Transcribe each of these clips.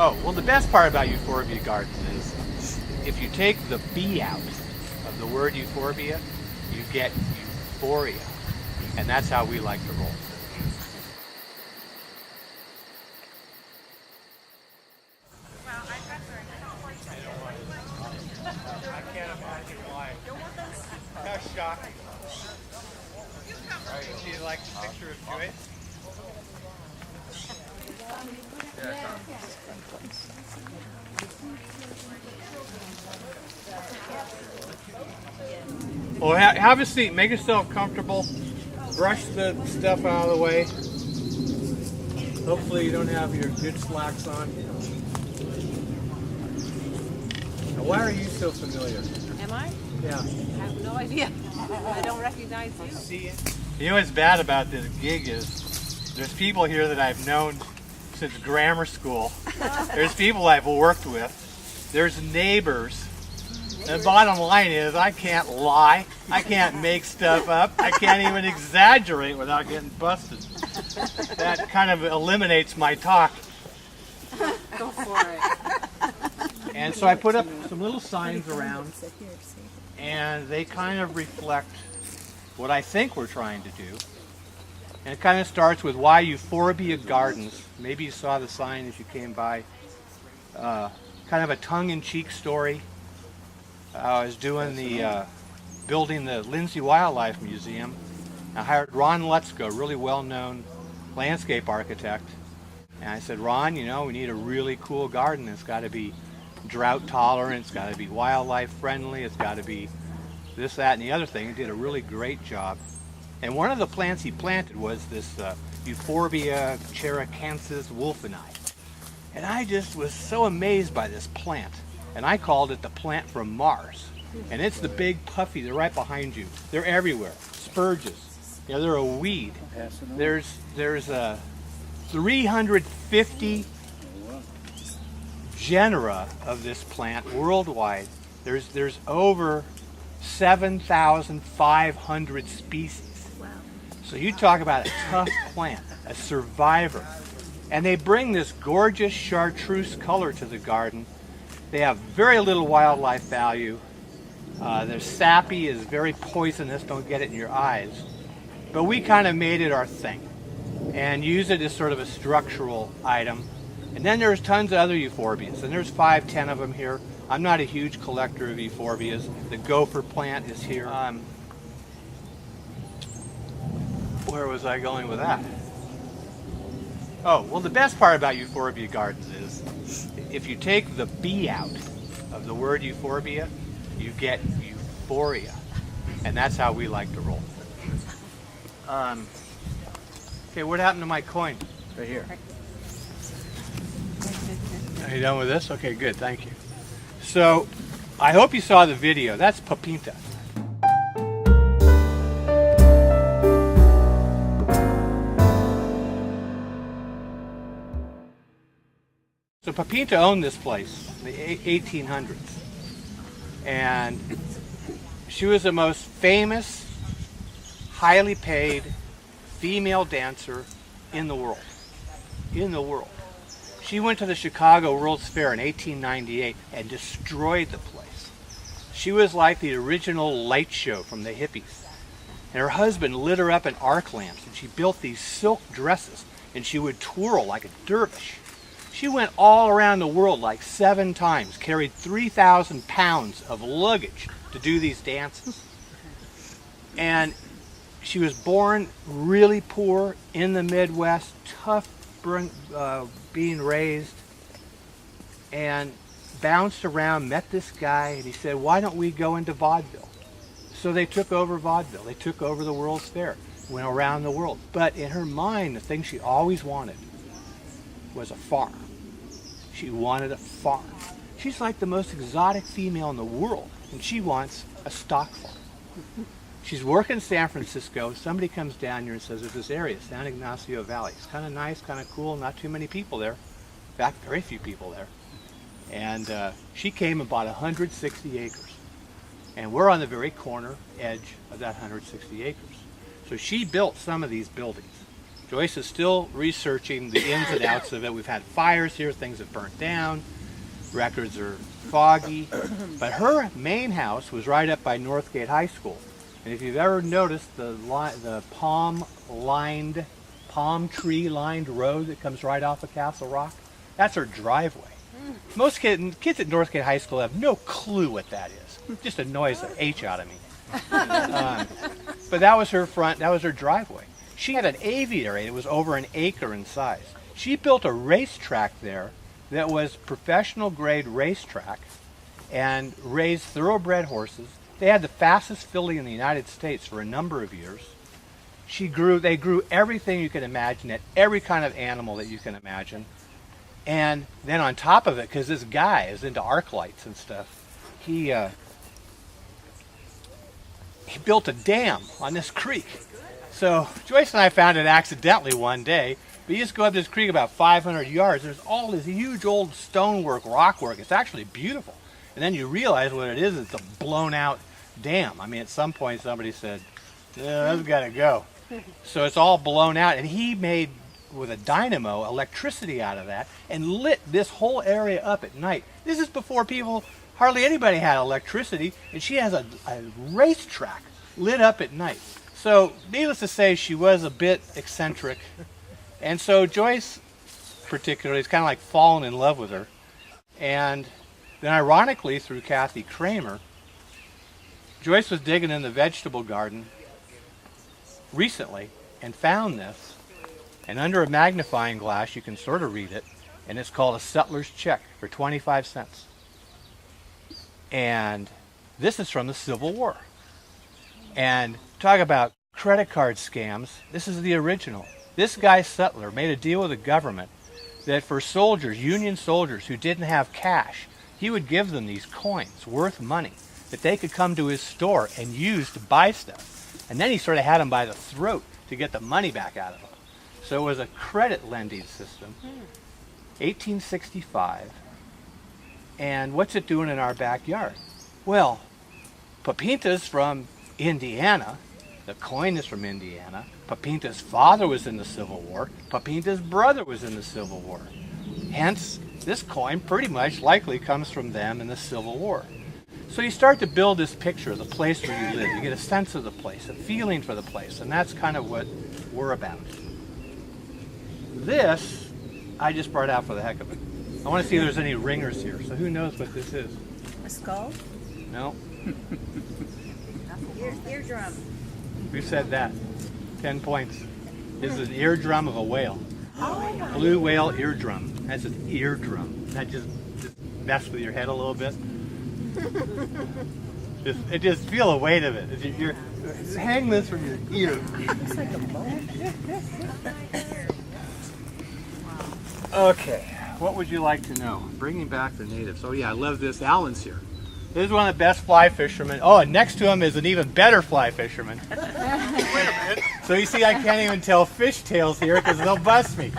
Oh, well, the best part about Euphoria gardens is if you take the B out of the word euphorbia, you get euphoria. And that's how we like to roll. I can't imagine why. How shocking. Do you like the picture of Joyce? Well, have a seat. Make yourself comfortable. Brush the stuff out of the way. Hopefully you don't have your good slacks on. Now, why are you so familiar? Am I? Yeah. I have no idea. I don't recognize you. See, you know what's bad about this gig is there's people here that I've known since grammar school. There's people I've worked with. There's neighbors. And the bottom line is I can't lie. I can't make stuff up. I can't even exaggerate without getting busted. That kind of eliminates my talk. Go for it. And so I put up some little signs around, and they kind of reflect what I think we're trying to do. And it kind of starts with why Euphoria Gardens. Maybe you saw the sign as you came by. Kind of a tongue-in-cheek story. I was doing building the Lindsay Wildlife Museum. I hired Ron Lutzko, a really well-known landscape architect. And I said, Ron, you know, we need a really cool garden. It's got to be drought tolerant, it's got to be wildlife friendly, it's got to be this, that, and the other thing. He did a really great job. And one of the plants he planted was this Euphorbia cherricansis wolfeni. And I just was so amazed by this plant. And I called it the plant from Mars. And it's the big puffy, they're right behind you. They're everywhere. Spurges. You know, they're a weed. There's 350 genera of this plant worldwide. There's over 7,500 species. Wow. So you talk about a tough plant, a survivor. And they bring this gorgeous chartreuse color to the garden. They have very little wildlife value. Their sappy is very poisonous, don't get it in your eyes. But we kind of made it our thing and use it as sort of a structural item. And then there's tons of other euphorbias, and there's 5, 10 of them here. I'm not a huge collector of euphorbias. The gopher plant is here. Where was I going with that? Oh, well, the best part about Euphoria gardens is if you take the B out of the word euphorbia, you get euphoria. And that's how we like to roll. Okay, what happened to my coin? Right here. Are you done with this? Okay, good, thank you. So, I hope you saw the video. That's Papinta. So Papinta owned this place in the 1800s, and she was the most famous, highly paid female dancer in the world. In the world. She went to the Chicago World's Fair in 1898 and destroyed the place. She was like the original light show from the hippies. And her husband lit her up in arc lamps, and she built these silk dresses, and she would twirl like a dervish. She went all around the world like 7 times, carried 3,000 pounds of luggage to do these dances. And she was born really poor in the Midwest, tough being raised, and bounced around, met this guy, and he said, why don't we go into vaudeville? So they took over vaudeville. They took over the World's Fair, went around the world. But in her mind, the thing she always wanted was a farm. She wanted a farm. She's like the most exotic female in the world, and she wants a stock farm. She's working in San Francisco. Somebody comes down here and says, there's this area, San Ignacio Valley. It's kind of nice, kind of cool, not too many people there. In fact, very few people there. And she came and bought 160 acres. And we're on the very corner, edge of that 160 acres. So she built some of these buildings. Joyce is still researching the ins and outs of it. We've had fires here, things have burnt down, records are foggy. But her main house was right up by Northgate High School. And if you've ever noticed the palm tree lined road that comes right off of Castle Rock, that's her driveway. Most kids at Northgate High School have no clue what that is. It just annoys the H out of me. But that was her front, that was her driveway. She had an aviary that was over an acre in size. She built a racetrack there that was professional grade racetrack and raised thoroughbred horses. They had the fastest filly in the United States for a number of years. They grew everything you can imagine, at every kind of animal that you can imagine. And then on top of it, because this guy is into arc lights and stuff, he built a dam on this creek. So Joyce and I found it accidentally one day. But you just go up this creek about 500 yards. There's all this huge old stonework, rockwork. It's actually beautiful. And then you realize what it is. It's a blown out dam. I mean, at some point somebody said, yeah, that's got to go. So it's all blown out. And he made, with a dynamo, electricity out of that and lit this whole area up at night. This is before hardly anybody had electricity. And she has a racetrack lit up at night. So needless to say, she was a bit eccentric. And so Joyce particularly is kind of like fallen in love with her. And then ironically, through Kathy Kramer, Joyce was digging in the vegetable garden recently and found this. And under a magnifying glass, you can sort of read it. And it's called a settler's check for 25 cents. And this is from the Civil War. And talk about credit card scams, this is the original. This guy Settler made a deal with the government that for soldiers, Union soldiers who didn't have cash, he would give them these coins worth money that they could come to his store and use to buy stuff. And then he sort of had them by the throat to get the money back out of them. So it was a credit lending system. 1865. And what's it doing in our backyard? Well, Papinta's from Indiana. The coin is from Indiana. Papinta's father was in the Civil War. Papinta's brother was in the Civil War. Hence, this coin pretty much likely comes from them in the Civil War. So you start to build this picture of the place where you live. You get a sense of the place, a feeling for the place, and that's kind of what we're about. This, I just brought out for the heck of it. I want to see if there's any ringers here. So who knows what this is? A skull? No. Eardrum. Who said that? 10 points. This is an eardrum of a whale. Oh, Blue whale eardrum. That's an eardrum. That just mess with your head a little bit. Just feel the weight of it. Hang this from your ear. it's like a bone. Okay, what would you like to know? Bringing back the natives. Oh yeah, I love this. Alan's here. This is one of the best fly fishermen. Oh, and next to him is an even better fly fisherman. Wait a minute. So you see, I can't even tell fishtails here because they'll bust me.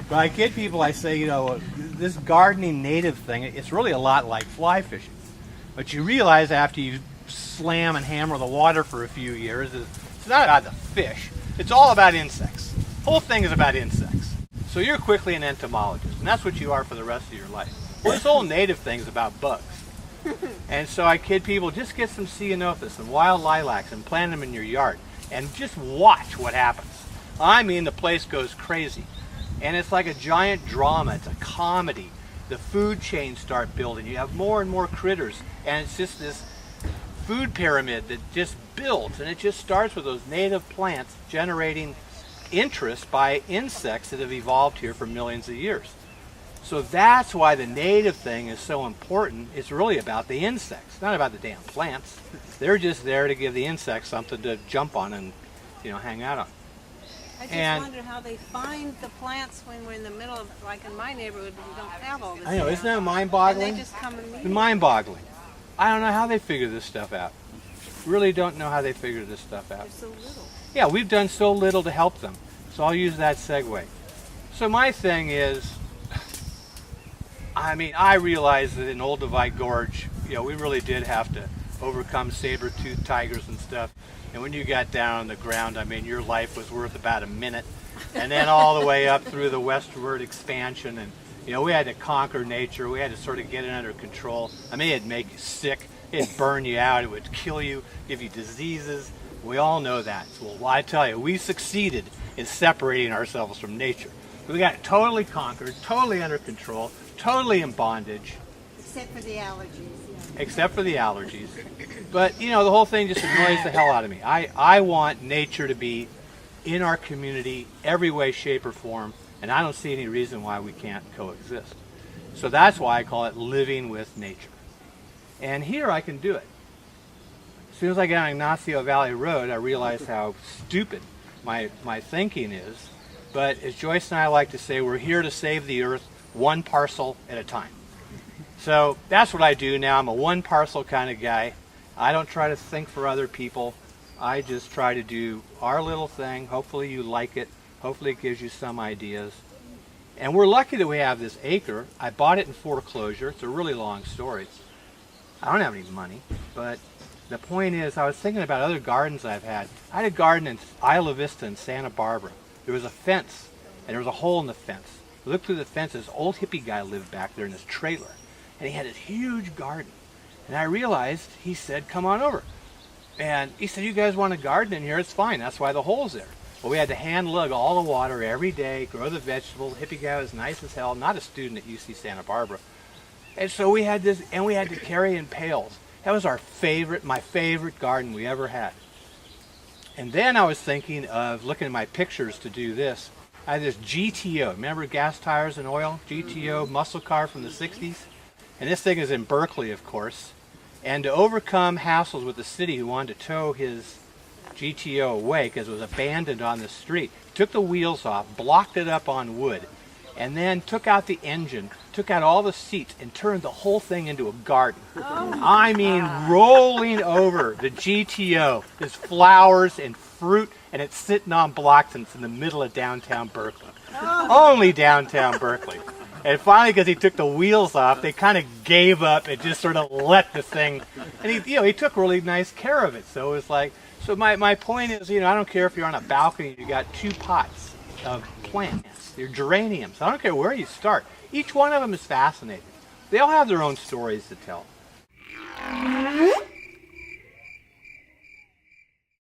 But I kid people, I say, you know, this gardening native thing, it's really a lot like fly fishing. But you realize after you slam and hammer the water for a few years, it's not about the fish. It's all about insects. The whole thing is about insects. So you're quickly an entomologist, and that's what you are for the rest of your life. Well, this whole native thing is about bugs. And so I kid people, just get some ceanothus and wild lilacs and plant them in your yard and just watch what happens. I mean, the place goes crazy. And it's like a giant drama. It's a comedy. The food chains start building. You have more and more critters. And it's just this food pyramid that just builds. And it just starts with those native plants generating interest by insects that have evolved here for millions of years. So that's why the native thing is so important. It's really about the insects, not about the damn plants. They're just there to give the insects something to jump on and, you know, hang out on. I just wonder how they find the plants when we're in the middle of, like in my neighborhood, we don't have all this. I know, isn't that And mind-boggling? they just come and meet. It's mind-boggling. I don't know how they figure this stuff out. Really don't know how they figure this stuff out. They're so little. Yeah, we've done so little to help them. So I'll use that segue. So my thing is, I mean, I realize that in Old Divide Gorge, you know, we really did have to overcome saber-toothed tigers and stuff. And when you got down on the ground, I mean, your life was worth about a minute. And then all the way up through the westward expansion. And, you know, we had to conquer nature. We had to sort of get it under control. I mean, it'd make you sick. It'd burn you out. It would kill you, give you diseases. We all know that. So, well, I tell you, we succeeded in separating ourselves from nature. We got totally conquered, totally under control, totally in bondage. Except for the allergies. Except for the allergies. But, you know, the whole thing just annoys the hell out of me. I want nature to be in our community every way, shape, or form, and I don't see any reason why we can't coexist. So that's why I call it living with nature. And here I can do it. As soon as I got on Ignacio Valley Road, I realized how stupid my thinking is. But as Joyce and I like to say, we're here to save the earth one parcel at a time. So that's what I do now. I'm a one parcel kind of guy. I don't try to think for other people. I just try to do our little thing. Hopefully you like it. Hopefully it gives you some ideas. And we're lucky that we have this acre. I bought it in foreclosure. It's a really long story. I don't have any money, but the point is, I was thinking about other gardens I've had. I had a garden in Isla Vista in Santa Barbara. There was a fence, and there was a hole in the fence. I looked through the fence. This old hippie guy lived back there in his trailer, and he had this huge garden. And I realized, he said, come on over. And he said, you guys want a garden in here? It's fine. That's why the hole's there. Well, we had to hand lug all the water every day, grow the vegetables. The hippie guy was nice as hell, not a student at UC Santa Barbara. And so we had this, and we had to carry in pails. That was my favorite garden we ever had. And then I was thinking of looking at my pictures to do this. I had this GTO, remember gas tires and oil? GTO muscle car from the 60s. And this thing is in Berkeley, of course. And to overcome hassles with the city who wanted to tow his GTO away because it was abandoned on the street, took the wheels off, blocked it up on wood, and then took out the engine, took out all the seats, and turned the whole thing into a garden. I mean, rolling over the GTO. There's flowers and fruit, and it's sitting on blocks, and it's in the middle of downtown Berkeley. Only downtown Berkeley. And finally, because he took the wheels off, they kind of gave up and just sort of let the thing. And he took really nice care of it. So it was like, so my point is, I don't care if you're on a balcony, you got 2 pots of plants. They're geraniums. I don't care where you start. Each one of them is fascinating. They all have their own stories to tell.